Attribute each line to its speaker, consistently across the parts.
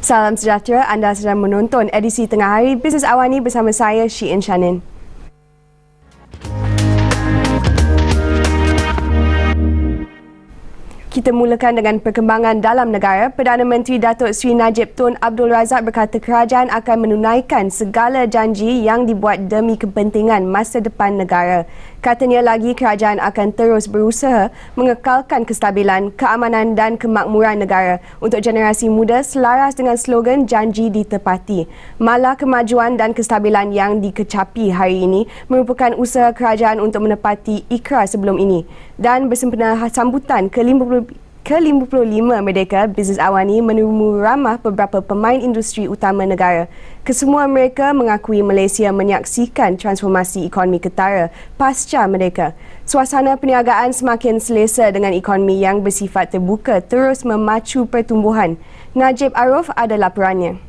Speaker 1: Salam sejahtera, anda sedang menonton edisi Tengah Hari Bisnes Awani bersama saya, Syiin Shanin. Kita mulakan dengan perkembangan dalam negara. Perdana Menteri Datuk Seri Najib Tun Abdul Razak berkata kerajaan akan menunaikan segala janji yang dibuat demi kepentingan masa depan negara. Katanya lagi kerajaan akan terus berusaha mengekalkan kestabilan, keamanan dan kemakmuran negara untuk generasi muda selaras dengan slogan janji ditepati. Malah kemajuan dan kestabilan yang dikecapi hari ini merupakan usaha kerajaan untuk menepati ikrar sebelum ini. Dan bersempena sambutan ke-55 Merdeka, Bisnes Awani menerima ramah beberapa pemain industri utama negara. Kesemua mereka mengakui Malaysia menyaksikan transformasi ekonomi ketara pasca Merdeka. Suasana perniagaan semakin selesa dengan ekonomi yang bersifat terbuka terus memacu pertumbuhan. Najib Arif ada laporannya.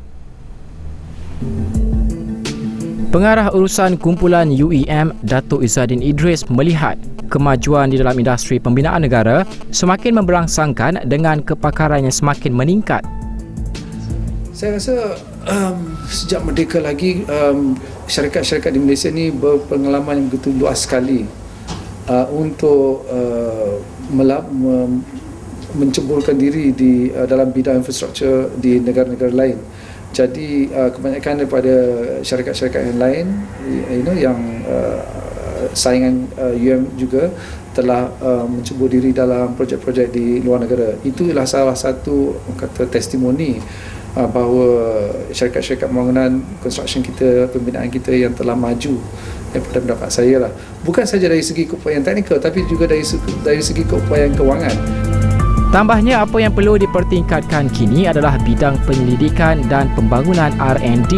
Speaker 2: Pengarah urusan kumpulan UEM, Datuk Izzadin Idris melihat kemajuan di dalam industri pembinaan negara semakin memberangsangkan dengan kepakaran yang semakin meningkat.
Speaker 3: Saya rasa sejak merdeka lagi syarikat-syarikat di Malaysia ni berpengalaman yang begitu luas sekali untuk menceburkan diri di dalam bidang infrastruktur di negara-negara lain. Jadi kebanyakan daripada syarikat-syarikat yang lain yang saingan UM juga telah mencebur diri dalam projek-projek di luar negara. Itulah salah satu kata testimoni bahawa syarikat-syarikat pembangunan construction kita, pembinaan kita yang telah maju daripada pendapat saya lah. Bukan saja dari segi keupayaan teknikal tapi juga dari segi keupayaan kewangan.
Speaker 2: Tambahnya, apa yang perlu dipertingkatkan kini adalah bidang penyelidikan dan pembangunan R&D.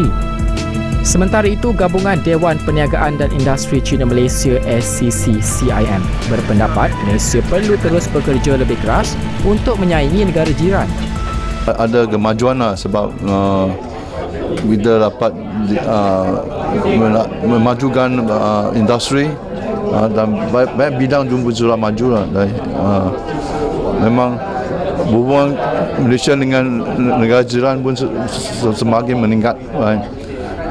Speaker 2: Sementara itu, Gabungan Dewan Perniagaan dan Industri Cina Malaysia SCC-CIM berpendapat Malaysia perlu terus bekerja lebih keras untuk menyaingi negara jiran.
Speaker 4: Ada kemajuan lah sebab kita dapat memajukan industri dan banyak bidang jumpa sudah maju lah. Memang hubungan Malaysia dengan negara jiran pun semakin meningkat.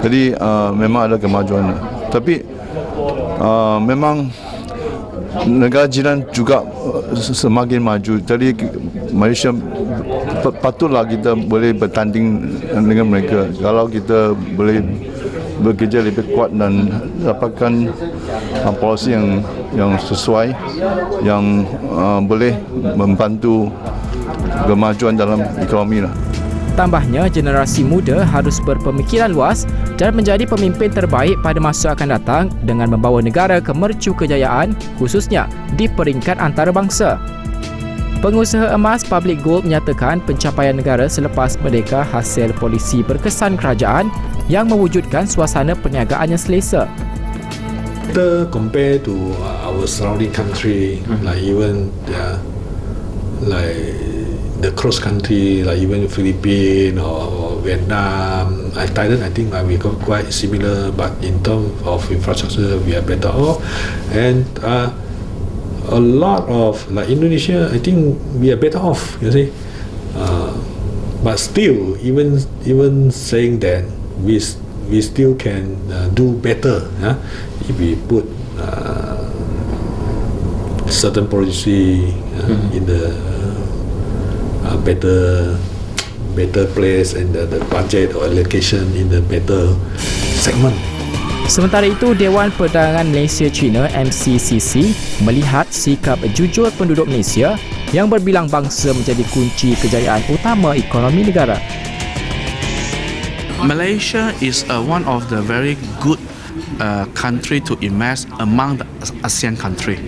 Speaker 4: Jadi memang ada kemajuan. Tapi memang negara jiran juga semakin maju. Jadi Malaysia patutlah kita boleh bertanding dengan mereka. Kalau kita boleh bekerja lebih kuat dan dapatkan polisi yang sesuai, yang boleh membantu kemajuan dalam ekonomi lah.
Speaker 2: Tambahnya, generasi muda harus berpemikiran luas dan menjadi pemimpin terbaik pada masa akan datang dengan membawa negara ke mercu kejayaan, khususnya di peringkat antarabangsa. Pengusaha emas Public Gold menyatakan pencapaian negara selepas merdeka hasil polisi berkesan kerajaan yang mewujudkan suasana perniagaan yang selesa.
Speaker 5: Kita compare to our surrounding country, like even like the cross country, like even Philippines or Vietnam, Thailand, I think we got quite similar, but in terms of infrastructure, we are better off. And a lot of like Indonesia, I think we are better off. You see, but still, even saying that, we still can do better if we put certain policy in the better place and the budget or allocation in the better segment.
Speaker 2: Sementara itu, Dewan Perdagangan Malaysia-China MCCC melihat sikap jujur penduduk Malaysia yang berbilang bangsa menjadi kunci kejayaan utama ekonomi negara.
Speaker 6: Malaysia is one of the very good country to invest among the ASEAN country,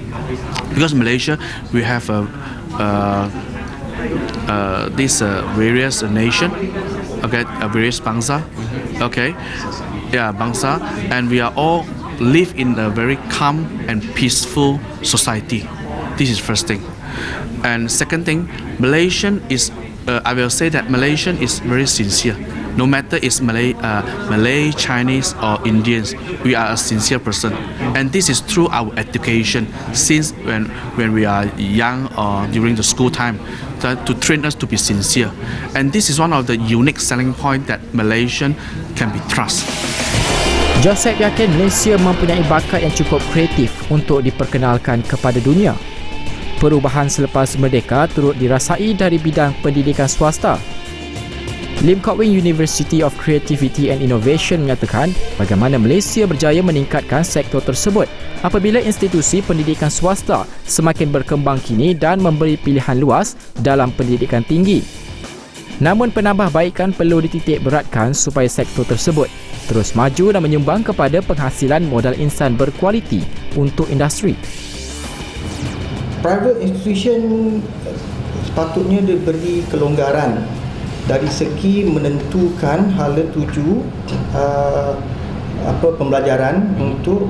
Speaker 6: because Malaysia we have these various nation, various bangsa, bangsa, and we are all live in a very calm and peaceful society. This is first thing, and second thing, Malaysian is I will say that Malaysian is very sincere. No matter it's Malay, Chinese or Indians, we are a sincere person, and this is through our education since when we are young or during the school time, to train us to be sincere, and this is one of the unique selling point that Malaysian can be trust.
Speaker 2: Joseph yakin Malaysia mempunyai bakat yang cukup kreatif untuk diperkenalkan kepada dunia. Perubahan selepas merdeka turut dirasai dari bidang pendidikan swasta. Lim Kok Wing University of Creativity and Innovation menyatakan bagaimana Malaysia berjaya meningkatkan sektor tersebut apabila institusi pendidikan swasta semakin berkembang kini dan memberi pilihan luas dalam pendidikan tinggi. Namun penambahbaikan perlu dititik beratkan supaya sektor tersebut terus maju dan menyumbang kepada penghasilan modal insan berkualiti untuk industri.
Speaker 7: Private institution sepatutnya diberi kelonggaran dari segi menentukan hala tuju pembelajaran untuk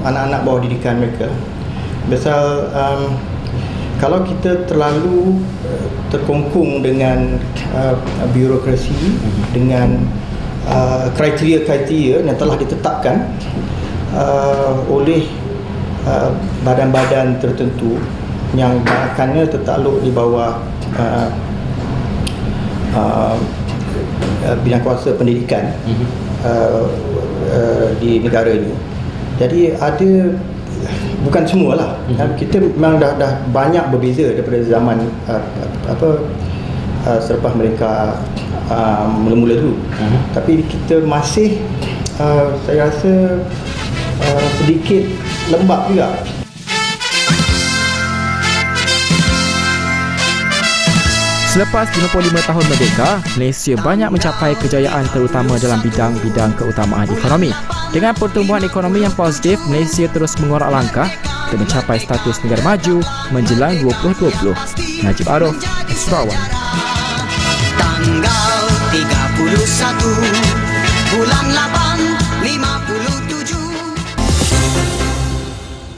Speaker 7: anak-anak bawah didikan mereka. Misal kalau kita terlalu terkongkong dengan birokrasi, dengan kriteria-kriteria yang telah ditetapkan oleh badan-badan tertentu yang banyaknya tertakluk di bawah bidang kuasa pendidikan di negara ini. Jadi ada, bukan semualah, kita memang dah banyak berbeza daripada zaman selepas mereka mula-mula dulu. Tapi kita masih saya rasa sedikit lembab juga.
Speaker 2: Selepas 55 tahun merdeka, Malaysia banyak mencapai kejayaan terutama dalam bidang-bidang keutamaan ekonomi. Dengan pertumbuhan ekonomi yang positif, Malaysia terus mengorak langkah untuk mencapai status negara maju menjelang 2020. Najib Arif, Sarawak.
Speaker 8: Tanggal 31